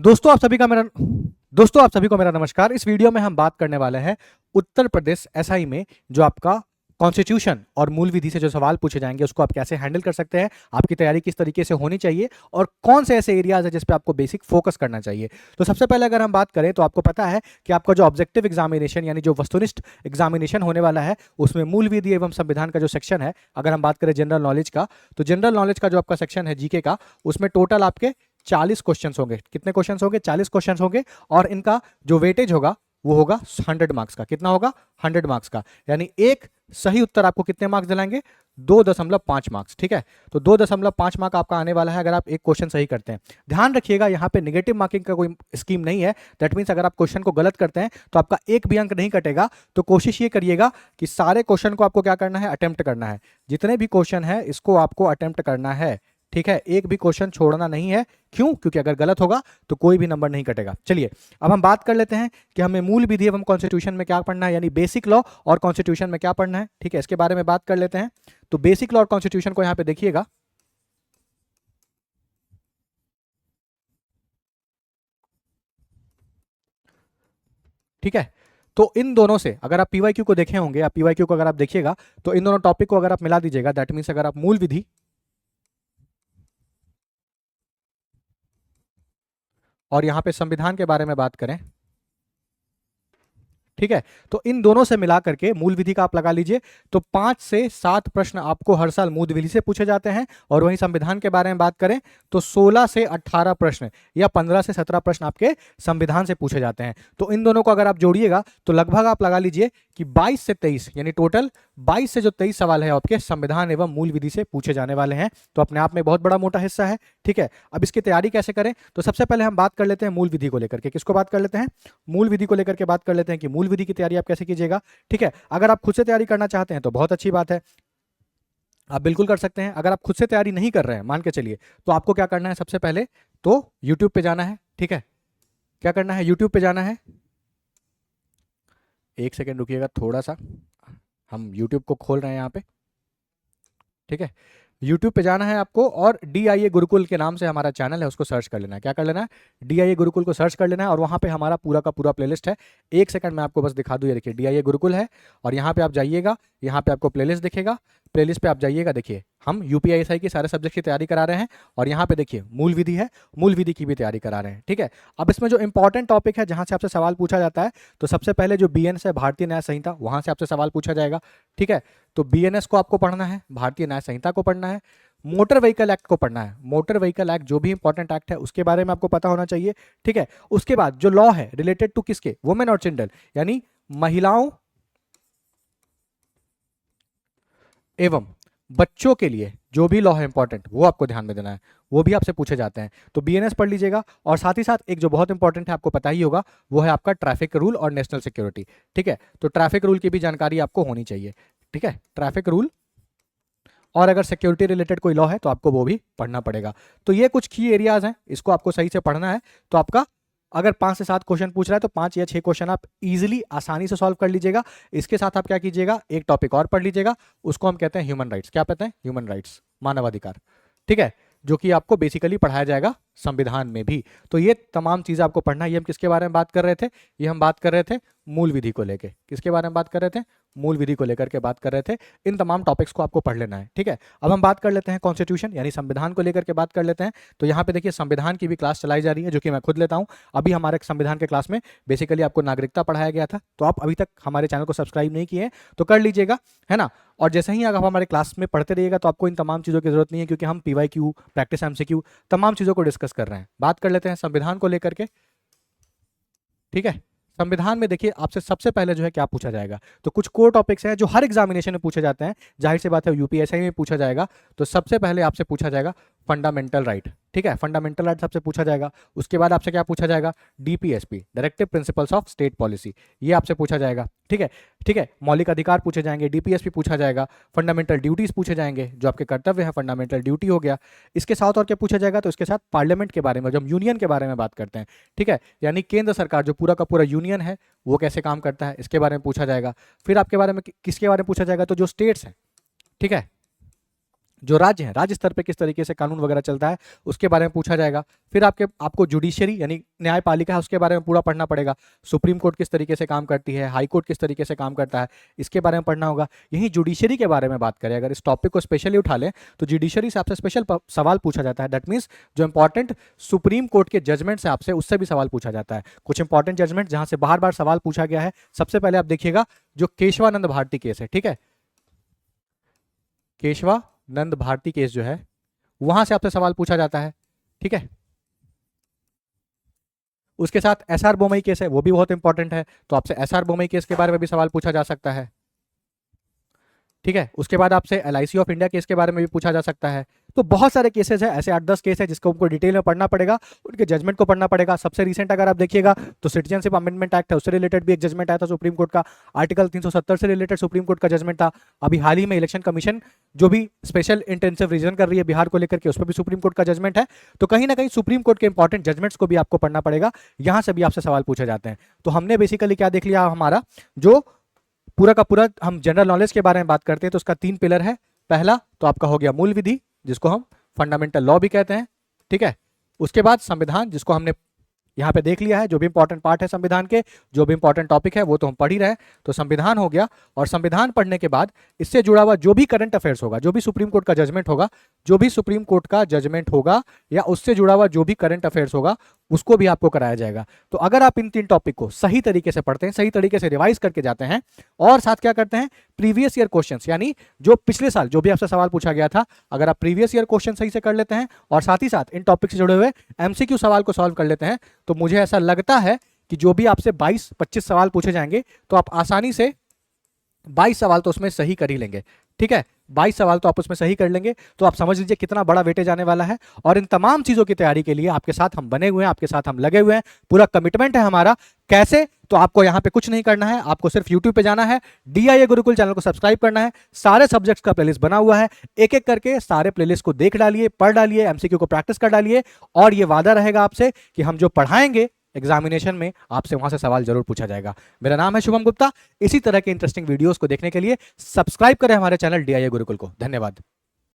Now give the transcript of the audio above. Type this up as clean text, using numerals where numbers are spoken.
दोस्तों आप सभी का मेरा दोस्तों आप सभी को मेरा नमस्कार। इस वीडियो में हम बात करने वाले हैं उत्तर प्रदेश एसआई में जो आपका कॉन्स्टिट्यूशन और मूल विधि से जो सवाल पूछे जाएंगे उसको आप कैसे हैंडल कर सकते हैं, आपकी तैयारी किस तरीके से होनी चाहिए और कौन से ऐसे एरियाज है जिस पे आपको बेसिक फोकस करना चाहिए। तो सबसे पहले अगर हम बात करें तो आपको पता है कि आपका जो ऑब्जेक्टिव एग्जामिनेशन यानी जो वस्तुनिष्ठ एग्जामिनेशन होने वाला है उसमें मूल विधि एवं संविधान का जो सेक्शन है, अगर हम बात करें जनरल नॉलेज का, तो जनरल नॉलेज का जो आपका सेक्शन है जीके का, उसमें टोटल आपके 40 क्वेश्चंस होंगे। कितने क्वेश्चंस होंगे? 40 क्वेश्चंस होंगे और इनका जो वेटेज होगा वो होगा 100 मार्क्स का। कितना होगा? 100 मार्क्स का। यानी एक सही उत्तर आपको कितने मार्क्स दिलाएंगे? 2.5 मार्क्स। ठीक है, तो 2.5 मार्क आपका आने वाला है अगर आप एक क्वेश्चन सही करते हैं। ध्यान रखिएगा यहाँ पे नेगेटिव मार्किंग का कोई स्कीम नहीं है। दैट मीन्स अगर आप क्वेश्चन को गलत करते हैं तो आपका एक भी अंक नहीं कटेगा। तो कोशिश ये करिएगा कि सारे क्वेश्चन को आपको क्या करना है? अटेम्प्ट करना है। जितने भी क्वेश्चन है इसको आपको अटेम्प्ट करना है। ठीक है, एक भी क्वेश्चन छोड़ना नहीं है। क्यों? क्योंकि अगर गलत होगा तो कोई भी नंबर नहीं कटेगा। चलिए अब हम बात कर लेते हैं कि हमें मूल विधि एवं कॉन्स्टिट्यूशन में क्या पढ़ना है, यानी बेसिक लॉ और कॉन्स्टिट्यूशन में क्या पढ़ना है। ठीक है, इसके बारे में बात कर लेते हैं। तो बेसिक लॉ और कॉन्स्टिट्यूशन को यहां पे देखिएगा। ठीक है, तो इन दोनों से अगर आप पीवाईक्यू को देखे होंगे या पीवाईक्यू को अगर आप देखिएगा तो इन दोनों टॉपिक को अगर आप मिला दीजिएगा, दैट मीन्स अगर आप मूल विधि और यहां पे संविधान के बारे में बात करें, ठीक है, तो इन दोनों से मिला करके मूल विधि का आप लगा लीजिए तो 5 से 7 प्रश्न आपको हर साल मूल विधि से पूछे जाते हैं। और वहीं संविधान के बारे में बात करें तो 16 से 18 प्रश्न या 15 से 17 प्रश्न आपके संविधान से पूछे जाते हैं। तो इन दोनों को अगर आप जोड़िएगा तो लगभग आप लगा लीजिए कि 22 से 23 यानी टोटल 22 से जो 23 सवाल है आपके संविधान एवं मूल विधि से पूछे जाने वाले हैं। तो अपने आप में बहुत बड़ा मोटा हिस्सा है। ठीक है, अब इसकी तैयारी कैसे करें? तो सबसे पहले हम बात कर लेते हैं मूल विधि को लेकर के। किसको बात कर लेते हैं? मूल विधि को लेकर के बात कर लेते हैं कि मूल विधि की तैयारी आप कैसे कीजिएगा। ठीक है, अगर आप खुद से तैयारी करना चाहते हैं तो बहुत अच्छी बात है, आप बिल्कुल कर सकते हैं। अगर आप खुद से तैयारी नहीं कर रहे हैं मान के चलिए, तो आपको क्या करना है? सबसे पहले तो यूट्यूब पे जाना है। ठीक है, क्या करना है? यूट्यूब पे जाना है। एक सेकेंड रुकिएगा थोड़ा सा, हम यूट्यूब को खोल रहे हैं यहाँ पे। ठीक है, यूट्यूब पे जाना है आपको और DIA गुरुकुल के नाम से हमारा चैनल है उसको सर्च कर लेना है। क्या कर लेना है? DIA गुरुकुल को सर्च कर लेना है और वहाँ पे हमारा पूरा का पूरा प्लेलिस्ट है। एक सेकंड में आपको बस दिखा दूँ, ये देखिए DIA गुरुकुल है और यहाँ पे आप जाइएगा, यहाँ पे आपको प्लेलिस्ट दिखेगा। प्लेलिस्ट पे आप जाइएगा, देखिए हम UPSI की सारे सब्जेक्ट की तैयारी करा रहे हैं और यहाँ पे देखिए मूल विधि है, मूल विधि की भी तैयारी करा रहे हैं। ठीक है, अब इसमें जो इंपॉर्टेंट टॉपिक है जहाँ से आपसे सवाल पूछा जाता है, तो सबसे पहले जो BNS है भारतीय न्याय संहिता, वहाँ से आपसे सवाल पूछा जाएगा। ठीक है, तो BNS को आपको पढ़ना है, भारतीय न्याय संहिता को पढ़ना है, मोटर व्हीकल एक्ट को पढ़ना है। मोटर व्हीकल एक्ट जो भी इंपॉर्टेंट एक्ट है उसके बारे में आपको पता होना चाहिए। ठीक है, उसके बाद जो लॉ है रिलेटेड टू किसके? वुमेन और चिल्ड्रन, यानी महिलाओं एवं बच्चों के लिए जो भी लॉ है इंपॉर्टेंट वो आपको ध्यान में देना है, वो भी आपसे पूछे जाते हैं। तो BNS पढ़ लीजिएगा और साथ ही साथ एक जो बहुत इंपॉर्टेंट है आपको पता ही होगा, वो है आपका ट्रैफिक रूल और नेशनल सिक्योरिटी। ठीक है, तो ट्रैफिक रूल की भी जानकारी आपको होनी चाहिए। ठीक है, ट्रैफिक रूल और अगर सिक्योरिटी रिलेटेड कोई लॉ है तो आपको वो भी पढ़ना पड़ेगा। तो ये कुछ की एरियाज हैं, इसको आपको सही से पढ़ना है। तो आपका अगर 5 से 7 क्वेश्चन पूछ रहा है तो 5 या 6 क्वेश्चन आप इजीली आसानी से सॉल्व कर लीजिएगा। इसके साथ आप क्या कीजिएगा? एक टॉपिक और पढ़ लीजिएगा, उसको हम कहते हैं ह्यूमन राइट्स। क्या कहते हैं? ह्यूमन राइट्स, मानवाधिकार। ठीक है, जो कि आपको बेसिकली पढ़ाया जाएगा संविधान में भी। तो ये तमाम चीजें आपको पढ़ना है। ये हम किसके बारे में बात कर रहे थे? ये हम बात कर रहे थे मूल विधि को लेकर। किसके बारे में बात कर रहे थे? मूल विधि को लेकर के बात कर रहे थे। इन तमाम टॉपिक्स को आपको पढ़ लेना है। ठीक है, अब हम बात कर लेते हैं कॉन्स्टिट्यूशन यानी संविधान को लेकर के बात कर लेते हैं। तो यहाँ पे देखिए संविधान की भी क्लास चलाई जा रही है जो कि मैं खुद लेता हूँ। अभी हमारे संविधान के क्लास में बेसिकली आपको नागरिकता पढ़ाया गया था, तो आप अभी तक हमारे चैनल को सब्सक्राइब नहीं किए हैं तो कर लीजिएगा, है ना। और जैसे ही अगर आप हमारे क्लास में पढ़ते रहिएगा तो आपको इन तमाम चीज़ों की जरूरत नहीं है, क्योंकि हम PYQ, प्रैक्टिस MCQ, तमाम चीज़ों को डिस्कस कर रहे हैं। बात कर लेते हैं संविधान को लेकर के। ठीक है, संविधान में देखिए आपसे सबसे पहले जो है क्या पूछा जाएगा, तो कुछ कोर टॉपिक्स हैं जो हर एग्जामिनेशन में पूछे जाते हैं, जाहिर सी बात है UPSI में पूछा जाएगा। तो सबसे पहले आपसे पूछा जाएगा फंडामेंटल राइट। ठीक है, फंडामेंटल राइट सबसे पूछा जाएगा। उसके बाद आपसे क्या पूछा जाएगा? DPSP, directive principles of state policy, ये आपसे पूछा जाएगा। ठीक है, ठीक है, मौलिक अधिकार पूछे जाएंगे, DPSP पूछा जाएगा, फंडामेंटल ड्यूटीज पूछे जाएंगे, जो आपके कर्तव्य है, फंडामेंटल ड्यूटी हो गया। इसके साथ और क्या पूछा जाएगा? तो इसके साथ पार्लियामेंट के बारे में, जो हम यूनियन के बारे में बात करते हैं, ठीक है, यानी केंद्र सरकार जो पूरा का पूरा यूनियन है वो कैसे काम करता है, इसके बारे में पूछा जाएगा। फिर आपके बारे में किसके बारे में पूछा जाएगा? तो जो स्टेट्स हैं, ठीक है, जो राज्य है, राज्य स्तर पे किस तरीके से कानून वगैरह चलता है उसके बारे में पूछा जाएगा। फिर आपको जुडिशरी यानी न्यायपालिका है उसके बारे में पूरा पढ़ना पड़ेगा। सुप्रीम कोर्ट किस तरीके से काम करती है, हाई कोर्ट किस तरीके से काम करता है, इसके बारे में पढ़ना होगा। यही जुडिशरी के बारे में बात करें, अगर इस टॉपिक को स्पेशली उठा लें तो जुडिशरी से आपसे स्पेशल सवाल पूछा जाता है। दैट मीन्स जो इंपॉर्टेंट सुप्रीम कोर्ट के जजमेंट से आपसे उससे भी सवाल पूछा जाता है। कुछ इंपॉर्टेंट जजमेंट जहां से बार बार सवाल पूछा गया है, सबसे पहले आप देखिएगा जो केशवानंद भारती केस है, ठीक है, केशवानंद भारती केस जो है वहां से आपसे सवाल पूछा जाता है, ठीक है। उसके साथ एसआर बोमई केस है, वो भी बहुत इंपॉर्टेंट है, तो आपसे एसआर बोमई केस के बारे में भी सवाल पूछा जा सकता है, ठीक है। उसके बाद आपसे एलआईसी ऑफ इंडिया केस के बारे में भी पूछा जा सकता है। तो बहुत सारे केसेस है, ऐसे 8-10 केस है जिसको हमको डिटेल में पढ़ना पड़ेगा, उनके जजमेंट को पढ़ना पड़ेगा। सबसे रिसेंट अगर आप देखिएगा तो सिटीजनशिप अमेंडमेंट एक्ट है, उससे रिलेटेड भी एक जजमेंट आया था सुप्रीम कोर्ट का। आर्टिकल 370 से रिलेटेड सुप्रीम कोर्ट का जजमेंट था। अभी हाल ही में इलेक्शन कमीशन जो भी स्पेशल इंटेंसिव रिवीजन कर रही है बिहार को लेकर के, उस पर भी सुप्रीम कोर्ट का जजमेंट है। तो कहीं ना कहीं सुप्रीम कोर्ट के इंपॉर्टेंट जजमेंट्स को भी आपको पढ़ना पड़ेगा, यहां से भी आपसे सवाल पूछे जाते हैं। तो हमने बेसिकली क्या देख लिया, हमारा जो पूरा का पूरा हम जनरल नॉलेज के बारे में बात करते हैं तो उसका 3 पिलर है। पहला तो आपका हो गया मूल विधि, जिसको हम फंडामेंटल लॉ भी कहते हैं, ठीक है। उसके बाद संविधान, जिसको हमने यहाँ पे देख लिया है, जो भी इंपॉर्टेंट पार्ट है संविधान के, जो भी इंपॉर्टेंट टॉपिक है वो तो हम पढ़ ही रहे हैं, तो संविधान हो गया। और संविधान पढ़ने के बाद इससे जुड़ा हुआ जो भी करंट अफेयर्स होगा, जो भी सुप्रीम कोर्ट का जजमेंट होगा, जो भी सुप्रीम कोर्ट का जजमेंट होगा या उससे जुड़ा हुआ जो भी करंट अफेयर्स होगा उसको भी आपको कराया जाएगा। तो अगर आप इन 3 टॉपिक को सही तरीके से पढ़ते हैं, सही तरीके से रिवाइज करके जाते हैं और साथ क्या करते हैं, प्रीवियस ईयर क्वेश्चंस यानी जो पिछले साल जो भी आपसे सवाल पूछा गया था, अगर आप प्रीवियस ईयर क्वेश्चन सही से कर लेते हैं और साथ ही साथ इन टॉपिक से जुड़े हुए एमसीक्यू सवाल को सॉल्व कर लेते हैं, तो मुझे ऐसा लगता है कि जो भी आपसे 22-25 सवाल पूछे जाएंगे तो आप आसानी से 22 सवाल तो उसमें सही कर ही लेंगे, ठीक है। 22 सवाल तो आप उसमें सही कर लेंगे, तो आप समझ लीजिए कितना बड़ा वेटेज आने वाला है। और इन तमाम चीजों की तैयारी के लिए आपके साथ हम बने हुए हैं, आपके साथ हम लगे हुए हैं, पूरा कमिटमेंट है हमारा। कैसे? तो आपको यहाँ पे कुछ नहीं करना है, आपको सिर्फ यूट्यूब पे जाना है, डीआईए गुरुकुल चैनल को सब्सक्राइब करना है, सारे सब्जेक्ट्स का प्लेलिस्ट बना हुआ है, एक एक करके सारे प्लेलिस्ट को देख डालिए, पढ़ डालिए, एमसीक्यू को प्रैक्टिस कर डालिए, और ये वादा रहेगा आपसे कि हम जो पढ़ाएंगे एग्जामिनेशन में आपसे वहां से सवाल जरूर पूछा जाएगा। मेरा नाम है शुभम गुप्ता। इसी तरह के इंटरेस्टिंग वीडियोस को देखने के लिए सब्सक्राइब करें हमारे चैनल डीआईए गुरुकुल को। धन्यवाद।